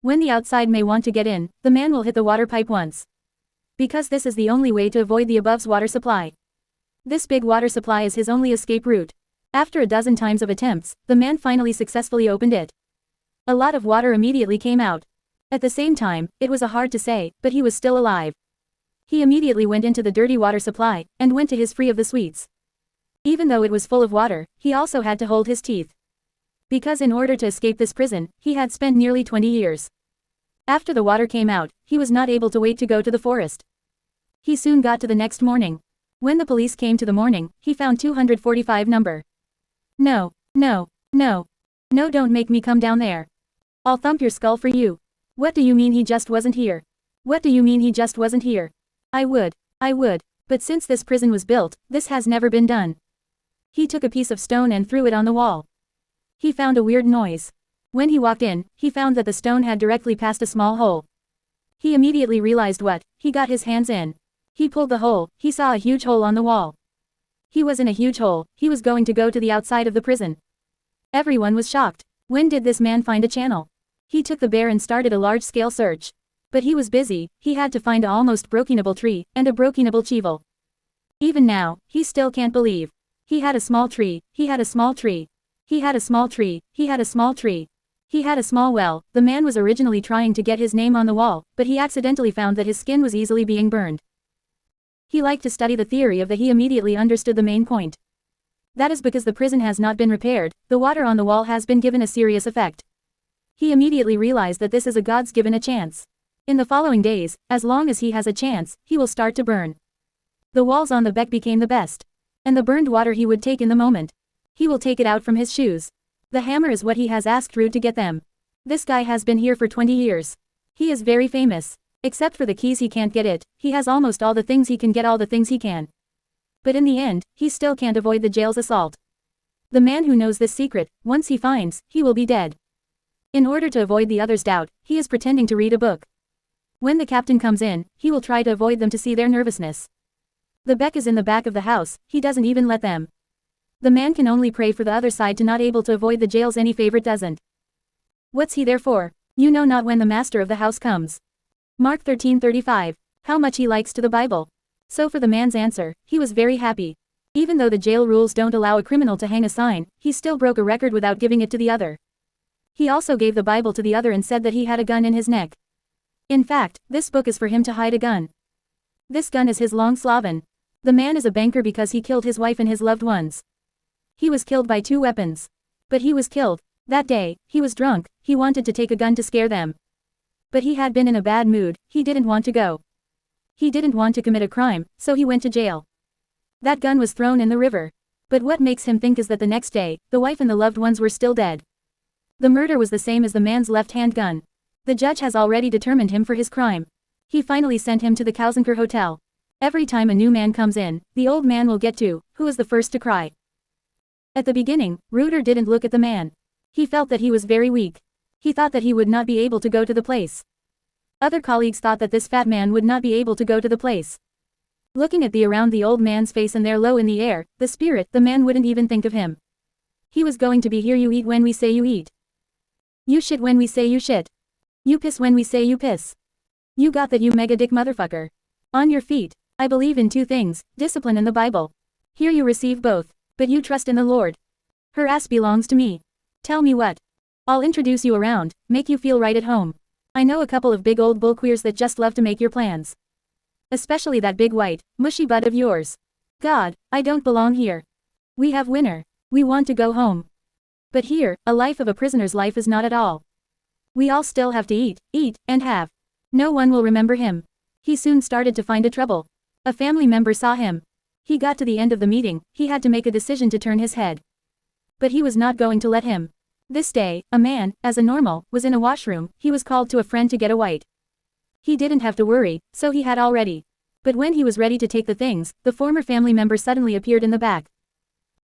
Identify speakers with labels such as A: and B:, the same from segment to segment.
A: When the outside may want to get in, the man will hit the water pipe once. Because this is the only way to avoid the above's water supply. This big water supply is his only escape route. After a dozen times of attempts, the man finally successfully opened it. A lot of water immediately came out. At the same time, it was hard to say, but he was still alive. He immediately went into the dirty water supply, and went to his free of the sweets. Even though it was full of water, he also had to hold his teeth. Because in order to escape this prison, he had spent nearly 20 years. After the water came out, he was not able to wait to go to the forest. He soon got to the next morning. When the police came to the morning, he found 245 number. No, no, no. No, don't make me come down there. I'll thump your skull for you. What do you mean he just wasn't here? What do you mean he just wasn't here? I would. But since this prison was built, this has never been done. He took a piece of stone and threw it on the wall. He found a weird noise. When he walked in, he found that the stone had directly passed a small hole. He immediately realized what, he got his hands in. He pulled the hole, he saw a huge hole on the wall. He was in a huge hole, he was going to go to the outside of the prison. Everyone was shocked. When did this man find a channel? He took the bear and started a large-scale search. But he was busy, he had to find an almost brokenable tree, and a brokenable cheval. Even now, he still can't believe. He had a small tree, he had a small tree. He had a small tree, he had a small tree. He had a small well. The man was originally trying to get his name on the wall, but he accidentally found that his skin was easily being burned. He liked to study the theory of that. He immediately understood the main point. That is because the prison has not been repaired, the water on the wall has been given a serious effect. He immediately realized that this is a God's given a chance. In the following days, as long as he has a chance, he will start to burn. The walls on the back became the best. And the burned water he would take in the moment. He will take it out from his shoes. The hammer is what he has asked Rude to get them. This guy has been here for 20 years. He is very famous. Except for the keys he can't get it, he has almost all the things he can get, all the things he can. But in the end, he still can't avoid the jail's assault. The man who knows this secret, once he finds, he will be dead. In order to avoid the others' doubt, he is pretending to read a book. When the captain comes in, he will try to avoid them to see their nervousness. The Beck is in the back of the house, he doesn't even let them. The man can only pray for the other side to not able to avoid the jail's any favorite doesn't. What's he there for? You know not when the master of the house comes. Mark 13:35. How much he likes to the Bible. So for the man's answer, he was very happy. Even though the jail rules don't allow a criminal to hang a sign, he still broke a record without giving it to the other. He also gave the Bible to the other and said that he had a gun in his neck. In fact, this book is for him to hide a gun. This gun is his long sloven. The man is a banker because he killed his wife and his loved ones. He was killed by 2 weapons. But he was killed. That day, he was drunk, he wanted to take a gun to scare them. But he had been in a bad mood, he didn't want to go. He didn't want to commit a crime, so he went to jail. That gun was thrown in the river. But what makes him think is that the next day, the wife and the loved ones were still dead. The murder was the same as the man's left-hand gun. The judge has already determined him for his crime. He finally sent him to the Kausenker Hotel. Every time a new man comes in, the old man will get to, who is the first to cry. At the beginning, Reuter didn't look at the man. He felt that he was very weak. He thought that he would not be able to go to the place. Other colleagues thought that this fat man would not be able to go to the place. Looking at around the old man's face and there low in the air, the spirit, the man wouldn't even think of him. He was going to be here. You eat when we say you eat. You shit when we say you shit. You piss when we say you piss. You got that, you mega dick motherfucker. On your feet. I believe in 2 things, discipline and the Bible. Here you receive both, but you trust in the Lord. Her ass belongs to me. Tell me what. I'll introduce you around, make you feel right at home. I know a couple of big old bullqueers that just love to make your plans. Especially that big white, mushy butt of yours. God, I don't belong here. We have winter. We want to go home. But here, a life of a prisoner's life is not at all. We all still have to eat, and have. No one will remember him. He soon started to find a trouble. A family member saw him. He got to the end of the meeting, he had to make a decision to turn his head. But he was not going to let him. This day, a man, as a normal, was in a washroom, he was called to a friend to get a white. He didn't have to worry, so he had already. But when he was ready to take the things, the former family member suddenly appeared in the back.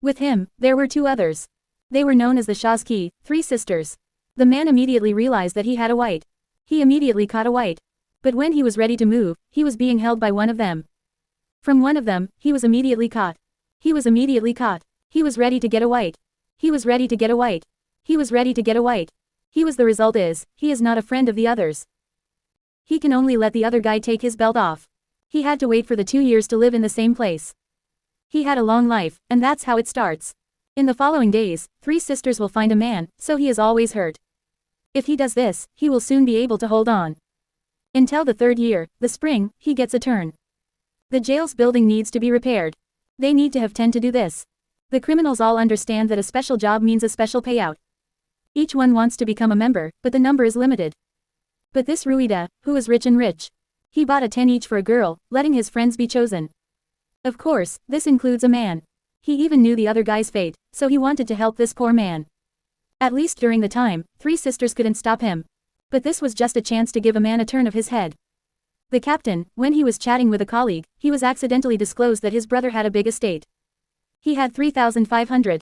A: With him, there were 2 others. They were known as the Shawshank, 3 sisters. The man immediately realized that he had a white. He immediately caught a white. But when he was ready to move, he was being held by one of them. From one of them, he was immediately caught. He was immediately caught. He was ready to get a white. He was ready to get a white. He was ready to get a white. He was the result is, he is not a friend of the others. He can only let the other guy take his belt off. He had to wait for the 2 years to live in the same place. He had a long life, and that's how it starts. In the following days, 3 sisters will find a man, so he is always hurt. If he does this, he will soon be able to hold on. Until the 3rd year, the spring, he gets a turn. The jail's building needs to be repaired. They need to have 10 to do this. The criminals all understand that a special job means a special payout. Each one wants to become a member, but the number is limited. But this Ruida, who is rich and rich. He bought a 10 each for a girl, letting his friends be chosen. Of course, this includes a man. He even knew the other guy's fate, so he wanted to help this poor man. At least during the time, 3 sisters couldn't stop him. But this was just a chance to give a man a turn of his head. The captain, when he was chatting with a colleague, he was accidentally disclosed that his brother had a big estate. He had 3,500.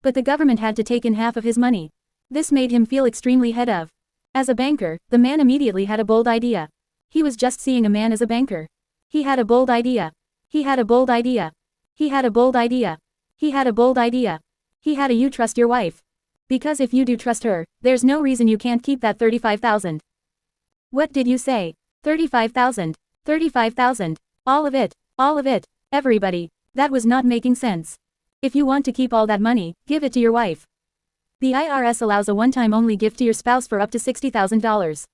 A: But the government had to take in half of his money. This made him feel extremely head of. As a banker, the man immediately had a bold idea. He was just seeing a man as a banker. He had a bold idea. He had a bold idea. He had a bold idea. He had a bold idea. He had a you trust your wife. Because if you do trust her, there's no reason you can't keep that 35,000. What did you say? 35,000. 35,000. All of it. All of it. Everybody. That was not making sense. If you want to keep all that money, give it to your wife. The IRS allows a one-time only gift to your spouse for up to $60,000.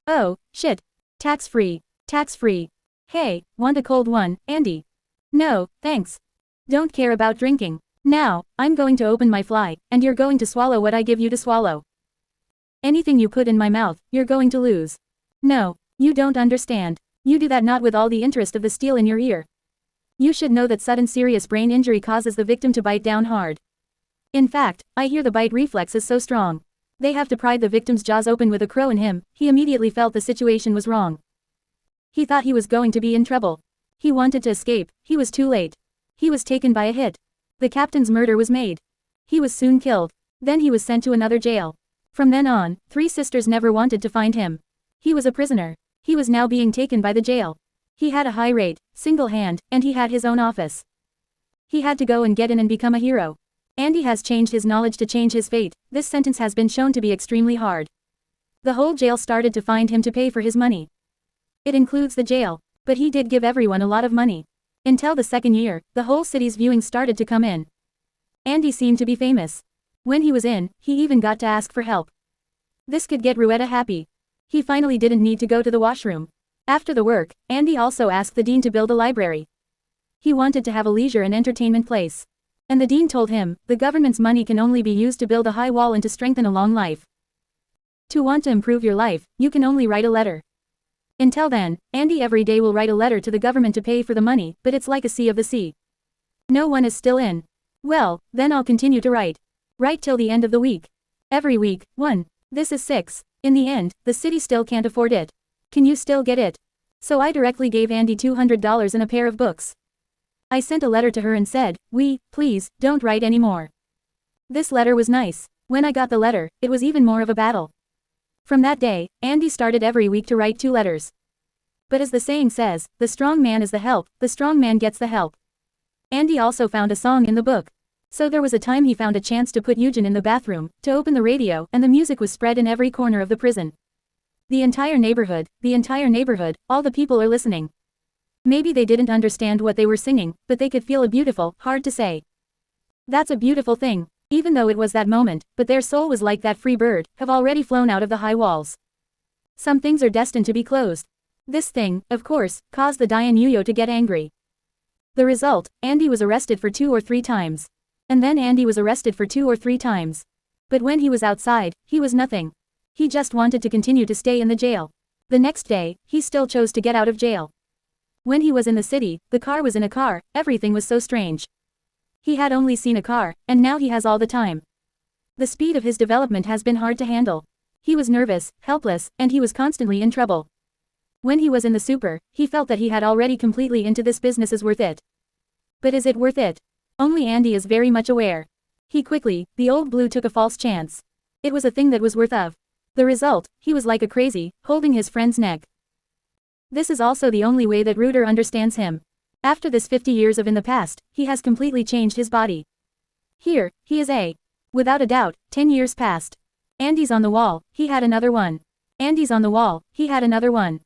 A: Oh, shit. Tax-free. Tax-free. Hey, want a cold one, Andy? No, thanks. Don't care about drinking. Now, I'm going to open my fly, and you're going to swallow what I give you to swallow. Anything you put in my mouth, you're going to lose. No, you don't understand. You do that not with all the interest of the steel in your ear. You should know that sudden serious brain injury causes the victim to bite down hard. In fact, I hear the bite reflex is so strong. They have to pry the victim's jaws open with a crow in him. He immediately felt the situation was wrong. He thought he was going to be in trouble. He wanted to escape. He was too late. He was taken by a hit. The captain's murder was made. He was soon killed. Then he was sent to another jail. From then on, 3 sisters never wanted to find him. He was a prisoner. He was now being taken by the jail. He had a high rate, single hand, and he had his own office. He had to go and get in and become a hero. Andy has changed his knowledge to change his fate. This sentence has been shown to be extremely hard. The whole jail started to find him to pay for his money. It includes the jail. But he did give everyone a lot of money. Until the 2nd year, the whole city's viewing started to come in. Andy seemed to be famous. When he was in, he even got to ask for help. This could get Rueda happy. He finally didn't need to go to the washroom. After the work, Andy also asked the dean to build a library. He wanted to have a leisure and entertainment place. And the dean told him, the government's money can only be used to build a high wall and to strengthen a long life. To want to improve your life, you can only write a letter. Until then, Andy every day will write a letter to the government to pay for the money, but it's like a sea of the sea. No one is still in. Well, then I'll continue to write. Write till the end of the week. Every week, 1. This is 6. In the end, the city still can't afford it. Can you still get it? So I directly gave Andy $200 and a pair of books. I sent a letter to her and said, please, don't write anymore. This letter was nice. When I got the letter, it was even more of a battle. From that day, Andy started every week to write 2 letters. But as the saying says, the strong man is the help, the strong man gets the help. Andy also found a song in the book. So there was a time he found a chance to put Eugen in the bathroom, to open the radio, and the music was spread in every corner of the prison. The entire neighborhood, all the people are listening. Maybe they didn't understand what they were singing, but they could feel it beautiful, hard to say. That's a beautiful thing. Even though it was that moment, but their soul was like that free bird, have already flown out of the high walls. Some things are destined to be closed. This thing, of course, caused the Diane Yuyo to get angry. The result, Andy was arrested for 2 or 3 times. And then Andy was arrested for 2 or 3 times. But when he was outside, he was nothing. He just wanted to continue to stay in the jail. The next day, he still chose to get out of jail. When he was in the city, the car was in a car, everything was so strange. He had only seen a car, and now he has all the time. The speed of his development has been hard to handle. He was nervous, helpless, and he was constantly in trouble. When he was in the super, he felt that he had already completely into this business is worth it. But is it worth it? Only Andy is very much aware. The old blue took a false chance. It was a thing that was worth of. The result, he was like a crazy, holding his friend's neck. This is also the only way that Reuter understands him. After this 50 years of in the past, he has completely changed his body. Here, he is without a doubt, 10 years past. Andy's on the wall, he had another one. Andy's on the wall, he had another one.